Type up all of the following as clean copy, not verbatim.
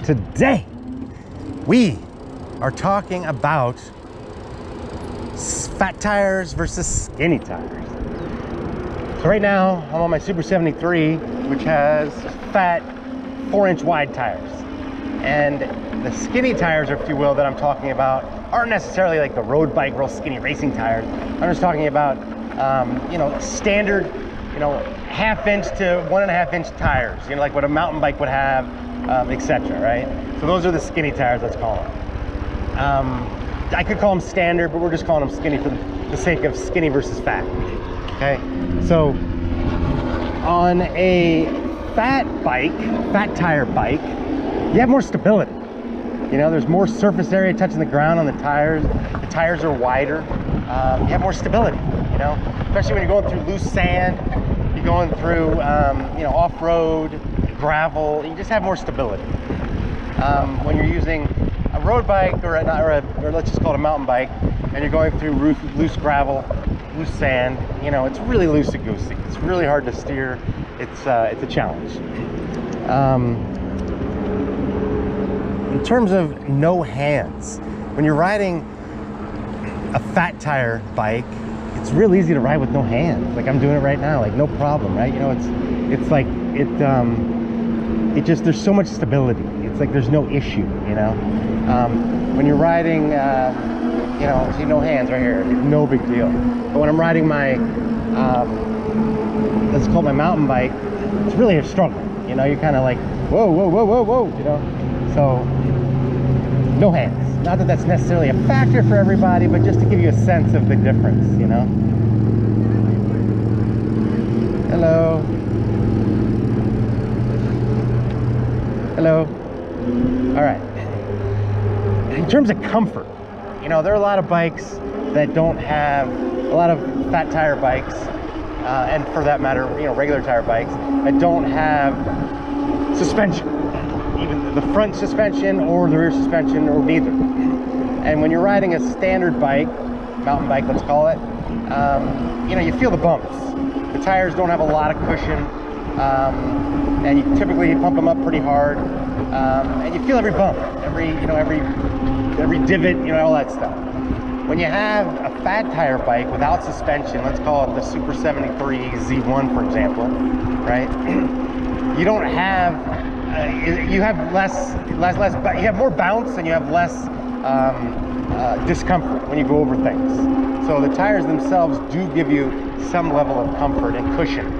Today, we are talking about fat tires versus skinny tires. So right now, I'm on my Super 73, which has fat 4-inch wide tires. And the skinny tires, if you will, that I'm talking about aren't necessarily like the road bike, real skinny racing tires. I'm just talking about, standard, 1/2 inch to 1.5 inch tires, like what a mountain bike would have, etc. Right? So those are the skinny tires, let's call them. I could call them standard, but we're just calling them skinny for the sake of skinny versus fat. Okay, so on a fat tire bike, you have more stability. There's more surface area touching the ground on the tires. The tires are wider. You have more stability, especially when you're going through loose sand, you're going through, off-road, gravel, you just have more stability. When you're using a road bike or let's just call it a mountain bike, and you're going through loose gravel, loose sand, it's really loosey-goosey. It's really hard to steer. It's a challenge. In terms of no hands, when you're riding a fat tire bike, it's real easy to ride with no hands. Like I'm doing it right now, like no problem, right? There's so much stability. It's like there's no issue, when you're riding, see, no hands right here, no big deal. But when I'm riding my, let's call it my mountain bike, it's really a struggle. You're kind of like, whoa, whoa, whoa, whoa, whoa, So, no hands. Not that that's necessarily a factor for everybody, but just to give you a sense of the difference, Hello. Hello. All right. In terms of comfort, there are a lot of bikes that don't have, a lot of fat tire bikes, and for that matter, regular tire bikes that don't have suspension, even the front suspension or the rear suspension or neither. And when you're riding a standard bike, mountain bike, let's call it, you feel the bumps. The tires don't have a lot of cushion, and you typically pump them up pretty hard, and you feel every bump, every divot, all that stuff. When you have a fat tire bike without suspension, let's call it the Super 73 Z1, for example, right? You don't have, you have you have more bounce and you have less discomfort when you go over things. So the tires themselves do give you some level of comfort and cushion,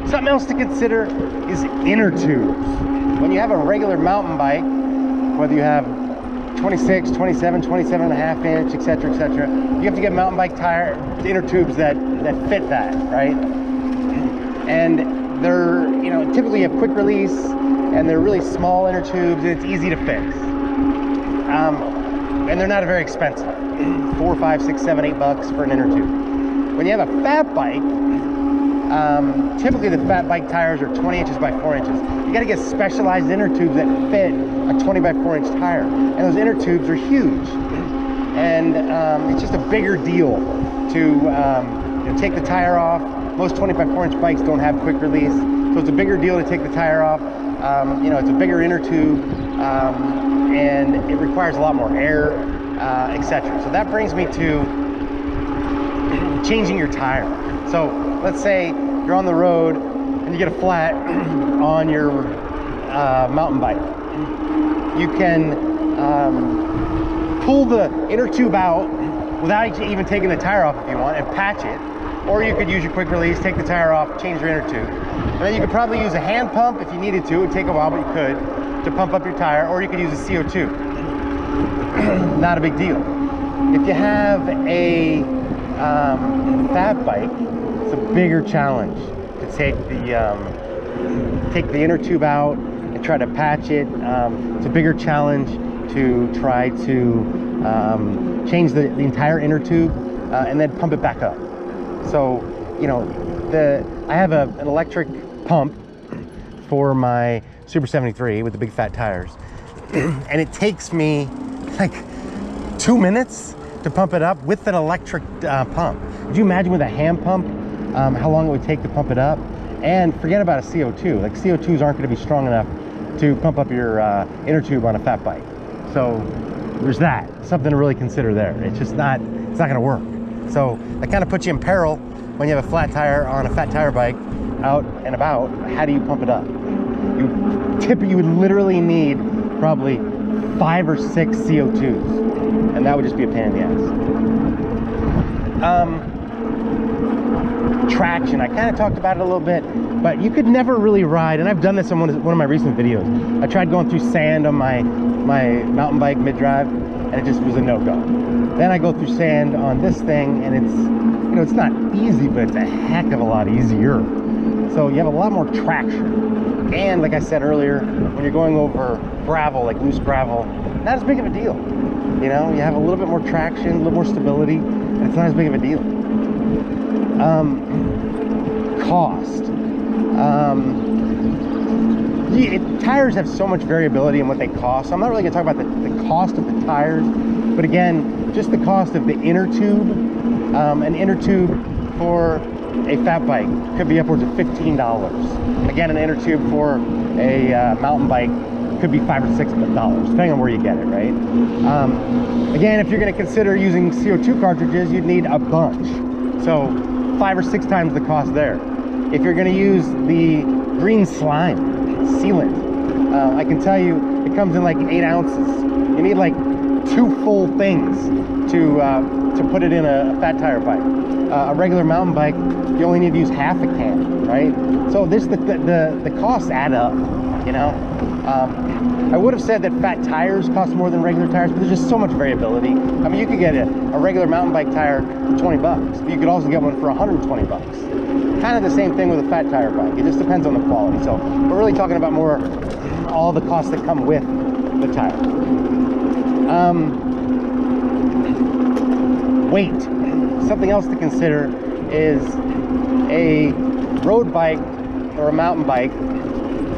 Something else to consider is inner tubes. When you have a regular mountain bike, whether you have 26, 27, 27.5 inch, etc., you have to get mountain bike tire inner tubes that fit that, right? And they're, typically have quick release, and they're really small inner tubes, and it's easy to fix. And they're not very expensive, $4, $5, $6, $7, $8 for an inner tube. When you have a fat bike, typically the fat bike tires are 20 inches by 4 inches. You got to get specialized inner tubes that fit a 20 by 4 inch tire, and those inner tubes are huge. And it's just a bigger deal to take the tire off. Most 20 by 4 inch bikes don't have quick release, so it's a bigger deal to take the tire off. It's a bigger inner tube, and it requires a lot more air, etc. So that brings me to changing your tire. So let's say you're on the road and you get a flat on your mountain bike. You can pull the inner tube out without even taking the tire off if you want, and patch it. Or you could use your quick release, take the tire off, change your inner tube. And then you could probably use a hand pump if you needed to. It would take a while, but you could, to pump up your tire. Or you could use a CO2. Not a big deal. If you have a fat bike, it's a bigger challenge to take the inner tube out and try to patch it. It's a bigger challenge to try to change the entire inner tube and then pump it back up. So, I have an electric pump for my Super 73 with the big fat tires, and it takes me like 2 minutes to pump it up with an electric pump. Could you imagine with a hand pump how long it would take to pump it up? And forget about a CO2. Like CO2s aren't going to be strong enough to pump up your inner tube on a fat bike. So there's that, something to really consider there. It's just not, it's not gonna work. So that kind of puts you in peril when you have a flat tire on a fat tire bike out and about. How do you pump it up? You would literally need probably 5 or 6 CO2s, and that would just be a pain in the ass. Traction, I kind of talked about it a little bit, but you could never really ride, and I've done this in one of my recent videos. I tried going through sand on my mountain bike mid-drive, and it just was a no-go. Then I go through sand on this thing, and it's, you know, it's not easy, but it's a heck of a lot easier. So you have a lot more traction. And like I said earlier, when you're going over gravel, like loose gravel, not as big of a deal. You know, you have a little bit more traction, a little more stability, and it's not as big of a deal. Cost. Tires have so much variability in what they cost. So I'm not really gonna talk about the cost of the tires, but again, just the cost of the inner tube. An inner tube for a fat bike could be upwards of $15. Again, an inner tube for a mountain bike could be $5 or $6, depending on where you get it, right? Again, if you're gonna consider using CO2 cartridges, you'd need a bunch. So 5 or 6 times the cost there. If you're gonna use the green slime sealant, I can tell you it comes in like 8 ounces. You need like 2 full things to put it in a fat tire bike. A regular mountain bike, you only need to use half a can, right? So the costs add up, you know? I would have said that fat tires cost more than regular tires, but there's just so much variability. I mean, you could get a regular mountain bike tire for 20 bucks, but you could also get one for 120 bucks. Kind of the same thing with a fat tire bike. It just depends on the quality. So we're really talking about more all the costs that come with the tire. Weight. Something else to consider is a road bike or a mountain bike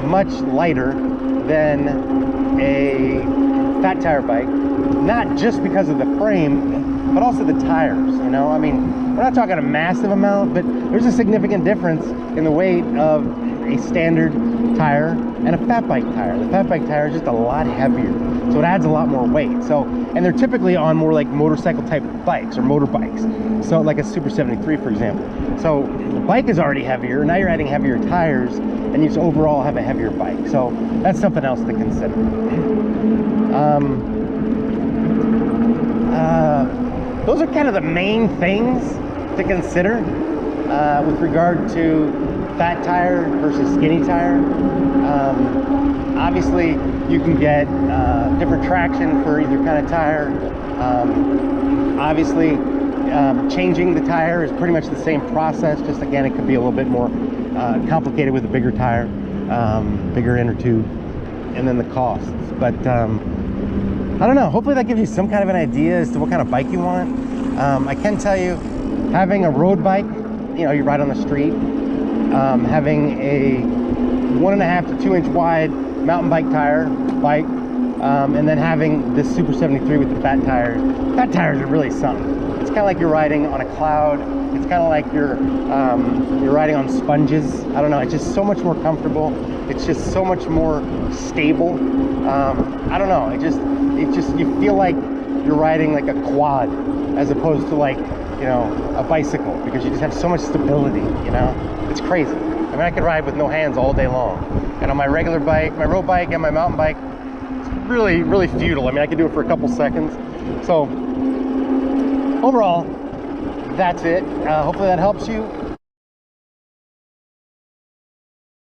much lighter than a fat tire bike, not just because of the frame, but also the tires, you know? I mean, we're not talking a massive amount, but there's a significant difference in the weight of a standard tire and a fat bike tire. The fat bike tire is just a lot heavier, so it adds a lot more weight. So, and they're typically on more like motorcycle type bikes or motorbikes. So like a Super 73, for example. So the bike is already heavier, now you're adding heavier tires, and you just overall have a heavier bike. So that's something else to consider. Those are kind of the main things to consider with regard to fat tire versus skinny tire. Obviously, you can get different traction for either kind of tire. Obviously, changing the tire is pretty much the same process, just again, it could be a little bit more complicated with a bigger tire, bigger inner tube, and then the costs. But I don't know, hopefully that gives you some kind of an idea as to what kind of bike you want. I can tell you, having a road bike, you know, you ride on the street, having a 1.5 to 2 inch wide mountain bike tire bike, and then having this Super 73 with the fat tires. Fat tires are really something. It's kind of like you're riding on a cloud. It's kind of like you're riding on sponges. I don't know, it's just so much more comfortable. It's just so much more stable. I don't know, it just you feel like you're riding like a quad as opposed to like, you know, a bicycle, because you just have so much stability, you know? It's crazy. I mean, I could ride with no hands all day long. And on my regular bike, my road bike and my mountain bike, it's really, really futile. I mean, I could do it for a couple seconds. So overall, that's it. Hopefully that helps you.